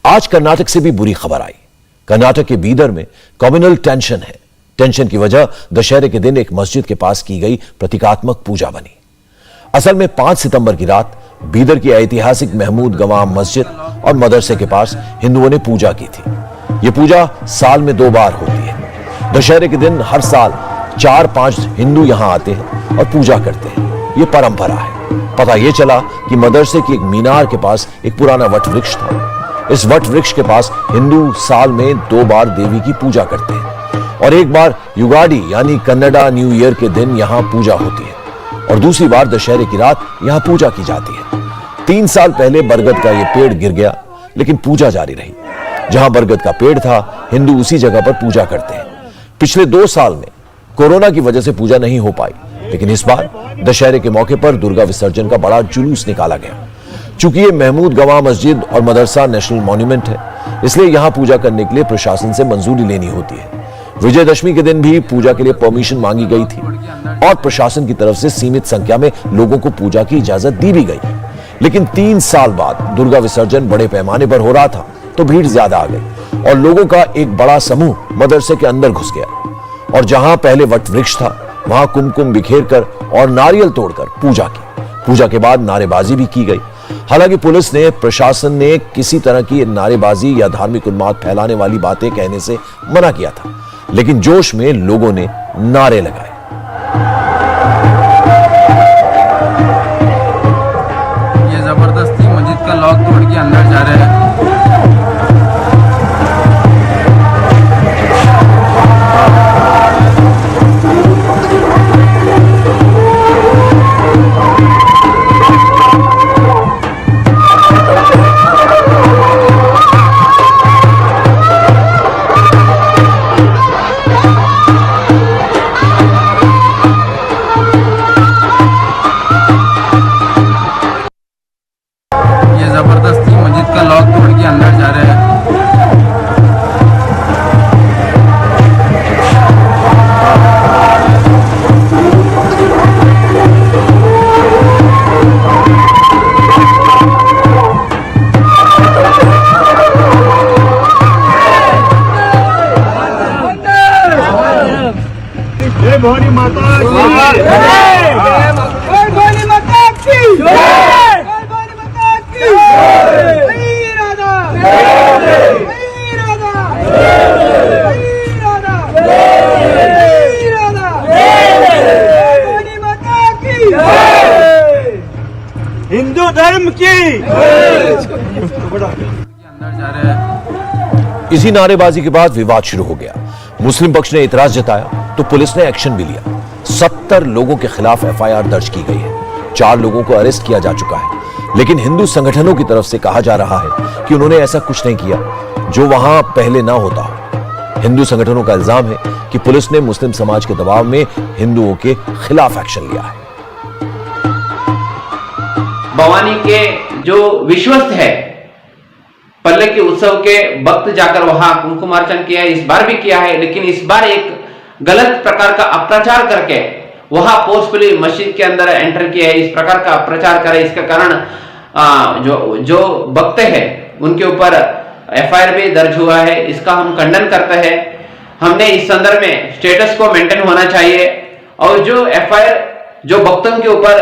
आज कर्नाटक से भी बुरी खबर आई। कर्नाटक के बीदर में कम्युनल टेंशन है। टेंशन की वजह दशहरे के दिन एक मस्जिद के पास की गई प्रतीकात्मक पूजा बनी। असल में 5 सितंबर की रात बीदर की ऐतिहासिक महमूद गवाम मस्जिद और मदरसे के पास हिंदुओं ने पूजा की थी। यह पूजा साल में 2 बार होती है। दशहरे के दिन हर साल 4-5 हिंदू यहां आते हैं और पूजा करते हैं। यह परंपरा है। पता यह चला कि मदरसे की एक मीनार के पास एक पुराना वट वृक्ष था। इस वट वृक्ष के पास हिंदू साल में 2 बार देवी की पूजा करते हैं और एक बार युगाड़ी यानी कन्नडा न्यू ईयर के दिन यहां पूजा होती है और दूसरी बार दशहरे की रात यहां पूजा की जाती है। 3 साल पहले बरगद का यह पेड़ गिर गया, लेकिन पूजा जारी रही। जहां बरगद का पेड़ था, हिंदू उसी जगह पर पूजा करते हैं। पिछले 2 साल में कोरोना की वजह से पूजा नहीं हो पाई, लेकिन इस बार दशहरे के मौके पर दुर्गा विसर्जन का बड़ा जुलूस निकाला गया। चूंकि ये महमूद गवाह मस्जिद और मदरसा नेशनल मॉन्यूमेंट है, इसलिए यहां पूजा करने के लिए प्रशासन से मंजूरी लेनी होती है। विजयदशमी के दिन भी पूजा के लिए परमिशन मांगी गई थी और प्रशासन की तरफ से सीमित संख्या में लोगों को पूजा की इजाजत दी भी गई। लेकिन 3 साल बाद दुर्गा विसर्जन बड़े पैमाने पर हो रहा था तो भीड़ ज्यादा आ गई और लोगों का एक बड़ा समूह मदरसे के अंदर घुस गया और जहां पहले वट वृक्ष था वहां कुमकुम बिखेर कर और नारियल तोड़कर पूजा की। पूजा के बाद नारेबाजी भी की गई। हालांकि पुलिस ने प्रशासन ने किसी तरह की नारेबाजी या धार्मिक उन्माद फैलाने वाली बातें कहने से मना किया था, लेकिन जोश में लोगों ने नारे लगाए। ये जबरदस्ती मस्जिद का लॉक तोड़ के अंदर जा रहे हैं। जबरदस्ती मस्जिद का लॉक तोड़ के अंदर जा रहे हैं। जय भवानी माता की जय। भवानी माता की जय। हिंदू धर्म की अंदर जा रहे हैं। इसी नारेबाजी के बाद विवाद शुरू हो गया। मुस्लिम पक्ष ने इतराज जताया तो पुलिस ने एक्शन भी लिया। 70 लोगों के खिलाफ एफआईआर दर्ज की गई है। 4 लोगों को अरेस्ट किया जा चुका है, लेकिन हिंदू संगठनों की तरफ से कहा जा रहा है कि उन्होंने ऐसा कुछ नहीं किया जो वहां पहले ना होता हो। हिंदू संगठनों का इल्जाम है कि पुलिस ने मुस्लिम समाज के दबाव में हिंदुओं के खिलाफ एक्शन लिया है। भवानी के जो विश्वस्त है, पल्लकी उत्सव के वक्त जाकर वहां कुमकुमार्चन किया है, इस बार भी किया है, लेकिन इस बार एक गलत प्रकार का अप्रचार करके वहां फोर्सफुली मस्जिद के अंदर एंटर किया है। इस प्रकार का अप्रचार करे, इसके कारण जो वक्त है उनके ऊपर एफआईआर भी दर्ज हुआ है। इसका हम खंडन करते हैं। हमने इस संदर्भ में स्टेटस को मेंटेन होना चाहिए और जो एफआईआर जो वक्तों के ऊपर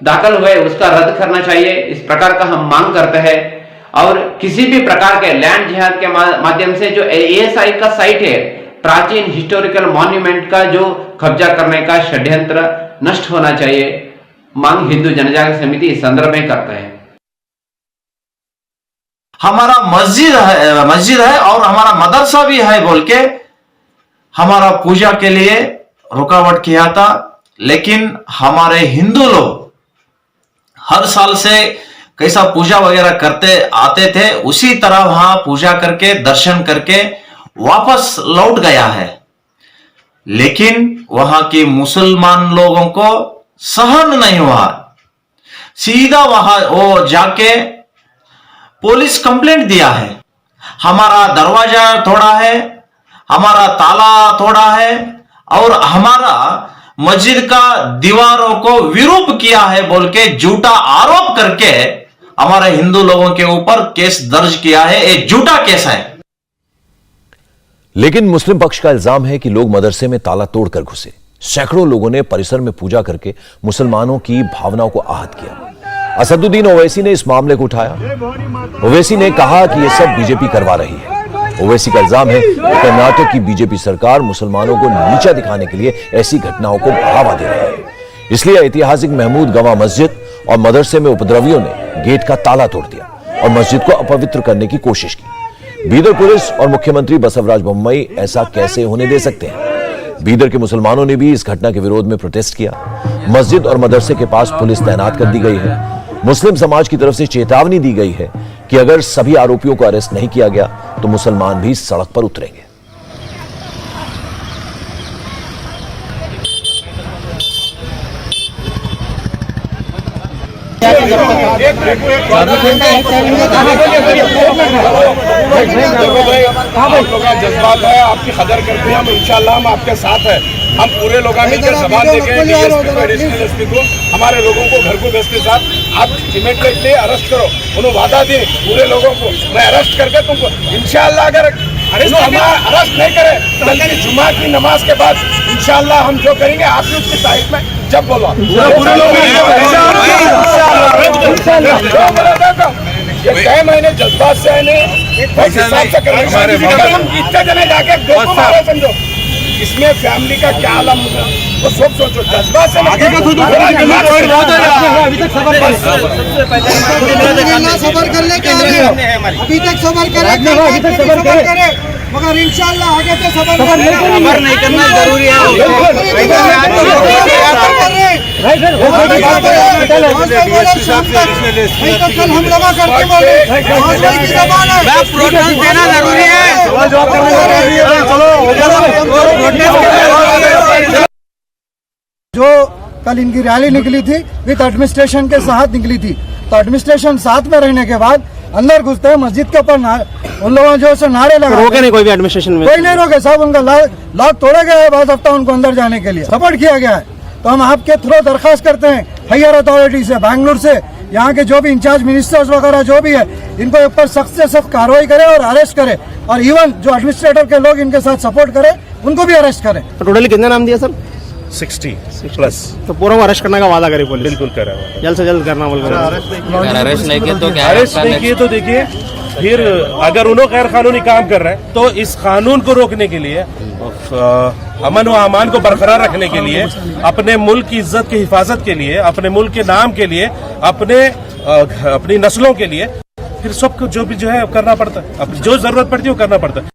दाखिल हुए उसका रद्द करना चाहिए, इस प्रकार का हम मांग करते हैं। और किसी भी प्रकार के लैंड जिहाद के माध्यम से जो एएसआई का साइट है, प्राचीन हिस्टोरिकल मॉन्यूमेंट का जो कब्जा करने का षड्यंत्र नष्ट होना चाहिए, मांग हिंदू जनजागरण समिति इस संदर्भ में करता है। हमारा मस्जिद है और हमारा मदरसा भी है बोल के हमारा पूजा के लिए रुकावट किया था, लेकिन हमारे हिंदू लोग हर साल से कैसा पूजा वगैरह करते आते थे, उसी तरह वहां पूजा करके दर्शन करके वापस लौट गया है। लेकिन वहां के मुसलमान लोगों को सहन नहीं हुआ, सीधा वहां वो जाके पुलिस कंप्लेंट दिया है। हमारा दरवाजा तोड़ा है, हमारा ताला तोड़ा है और हमारा मस्जिद का दीवारों को विरूप किया है बोल के झूठा आरोप करके हमारे हिंदू लोगों के ऊपर केस दर्ज किया है। एक झूठा केस है। लेकिन मुस्लिम पक्ष का इल्जाम है कि लोग मदरसे में ताला तोड़कर घुसे। सैकड़ों लोगों ने परिसर में पूजा करके मुसलमानों की भावनाओं को आहत किया। असदुद्दीन ओवैसी ने इस मामले को उठाया। ओवैसी ने कहा कि यह सब बीजेपी करवा रही है। ओवैसी का इल्जाम है कि कर्नाटक की बीजेपी सरकार मुसलमानों को नीचा दिखाने के लिए ऐसी घटनाओं को बढ़ावा दे रही है। इसलिए ऐतिहासिक महमूद गवाह मस्जिद और मदरसे में उपद्रवियों ने गेट का ताला तोड़ दिया और मस्जिद को अपवित्र करने की कोशिश की। बीदर पुलिस और मुख्यमंत्री बसवराज बोम्मई ऐसा कैसे होने दे सकते हैं? बीदर के मुसलमानों ने भी इस घटना के विरोध में प्रोटेस्ट किया। मस्जिद और मदरसे के पास पुलिस तैनात कर दी गई है। मुस्लिम समाज की तरफ से चेतावनी दी गई है कि अगर सभी आरोपियों को अरेस्ट नहीं किया गया तो मुसलमान भी सड़क पर उतरेंगे। जज्बात है, आपकी कदर करते हैं हम। इंशाल्लाह हम आपके साथ हैं। हम पूरे लोग मिलकर सवाल देंगे डीएसपी को, हमारे लोगों को घर को भेजते साथ आप इमीडिएटली अरेस्ट करो। उन्होंने वादा दी पूरे लोगों को, मैं अरेस्ट करके तुमको इंशाल्लाह अगर अरेस्ट नहीं करे बल्कि जुम्मा की नमाज के बाद इंशाल्लाह हम जो करेंगे आपकी उसकी तारीख में जब बोलो ये कई महीने जज्बात से आने हिसाब से करेंगे। हम इतने जने जाके समझो इसमें फैमिली का क्या आलम होगा वो सब सोचो। जज्बात से सबर कर ले, अभी तक सबर करे मगर इंशाल्लाह आगे से सबर नहीं करना जरूरी है। कल हम लोग देना जरूरी है। जो कल इनकी रैली निकली थी विद एडमिनिस्ट्रेशन के साथ निकली थी, तो एडमिनिस्ट्रेशन साथ में रहने के बाद अंदर घुसते हैं मस्जिद के ऊपर उन लोगों जो से नारे लगा रोके नहीं, कोई भी एडमिनिस्ट्रेशन में कोई नहीं रोके साहब। उनका लॉक तोड़ा गया है, बाद हफ्ता उनको अंदर जाने के लिए सपोर्ट किया गया है। तो हम आपके थ्रू दरखास्त करते हैं हायर अथॉरिटी से, बैंगलोर से, यहाँ के जो भी इंचार्ज मिनिस्टर्स वगैरह जो भी है इनको ऊपर सख्त से सख्त कार्रवाई करे और अरेस्ट करे, और इवन जो एडमिनिस्ट्रेटर के लोग इनके साथ सपोर्ट करे उनको भी अरेस्ट करे। टोटली कितना नाम दिया सर? 60+। तो पूरा को अरेस्ट करने का वादा करे पुलिस? बिल्कुल कर रहा है, जल्द से जल्द करना बोल रहा है। अरेस्ट नहीं किया तो क्या? अरेस्ट नहीं किए तो देखिए फिर अगर उन्होंने गैर कानूनी काम कर रहे हैं तो इस कानून को रोकने के लिए, अमन व अमान को बरकरार रखने के लिए, अपने मुल्क की इज्जत की हिफाजत के लिए, अपने मुल्क के नाम के लिए, अपनी नस्लों के लिए, फिर सबको जो भी है करना पड़ता है। अब जो जरूरत पड़ती है वो करना पड़ता है।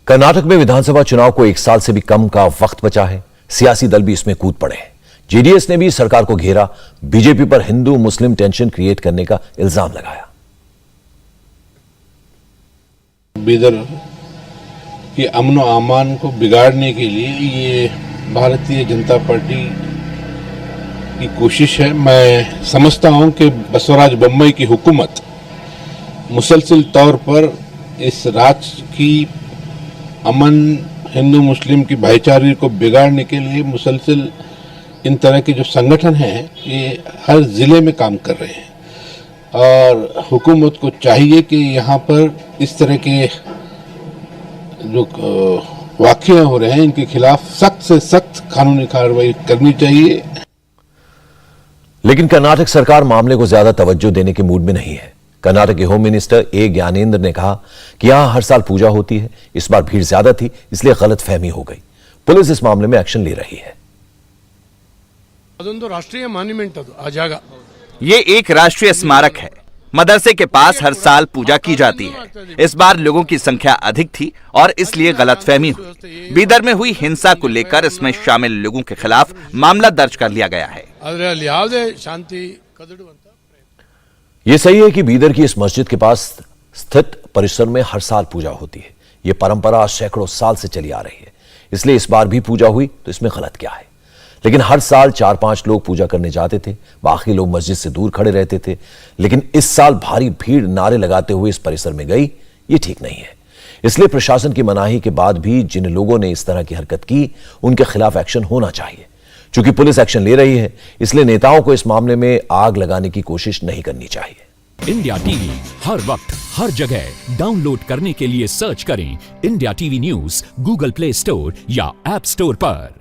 कर्नाटक में विधानसभा चुनाव को 1 साल से भी कम का वक्त बचा है। सियासी दल भी इसमें कूद पड़े हैं। जेडीएस ने भी सरकार को घेरा, बीजेपी पर हिंदू मुस्लिम टेंशन क्रिएट करने का इल्जाम लगाया। बीदर की अमन व अमान को बिगाड़ने के लिए ये भारतीय जनता पार्टी की कोशिश है। मैं समझता हूं कि बसवराज बोम्मई की हुकूमत मुसलसल तौर पर इस राज्य की अमन, हिंदू मुस्लिम की भाईचारे को बिगाड़ने के लिए मुसलसल इन तरह के जो संगठन हैं ये हर जिले में काम कर रहे हैं, और हुकूमत को चाहिए कि यहाँ पर इस तरह के जो वाक़या हो रहे हैं इनके खिलाफ सख्त से सख्त कानूनी कार्रवाई करनी चाहिए। लेकिन कर्नाटक सरकार मामले को ज्यादा तवज्जो देने के मूड में नहीं है। कर्नाटक के होम मिनिस्टर ए ज्ञानेंद्र ने कहा कि यहां हर साल पूजा होती है, इस बार भीड़ ज्यादा थी इसलिए गलतफहमी हो गई। पुलिस इस मामले में एक्शन ले रही है। राष्ट्रीय मॉन्यूमेंट आ जाएगा। ये एक राष्ट्रीय स्मारक है। मदरसे के पास हर साल पूजा की जाती है। इस बार लोगों की संख्या अधिक थी और इसलिए गलतफहमी हुई। बीदर में हुई हिंसा को लेकर इसमें शामिल लोगों के खिलाफ मामला दर्ज कर लिया गया है। यह सही है कि बीदर की इस मस्जिद के पास स्थित परिसर में हर साल पूजा होती है। यह परंपरा सैकड़ों साल से चली आ रही है, इसलिए इस बार भी पूजा हुई तो इसमें गलत क्या है। लेकिन हर साल 4-5 लोग पूजा करने जाते थे, बाकी लोग मस्जिद से दूर खड़े रहते थे। लेकिन इस साल भारी भीड़ नारे लगाते हुए इस परिसर में गई, ये ठीक नहीं है। इसलिए प्रशासन की मनाही के बाद भी जिन लोगों ने इस तरह की हरकत की उनके खिलाफ एक्शन होना चाहिए। चूंकि पुलिस एक्शन ले रही है, इसलिए नेताओं को इस मामले में आग लगाने की कोशिश नहीं करनी चाहिए। इंडिया टीवी हर वक्त हर जगह डाउनलोड करने के लिए सर्च करें India TV news Google play store या ऐप स्टोर पर।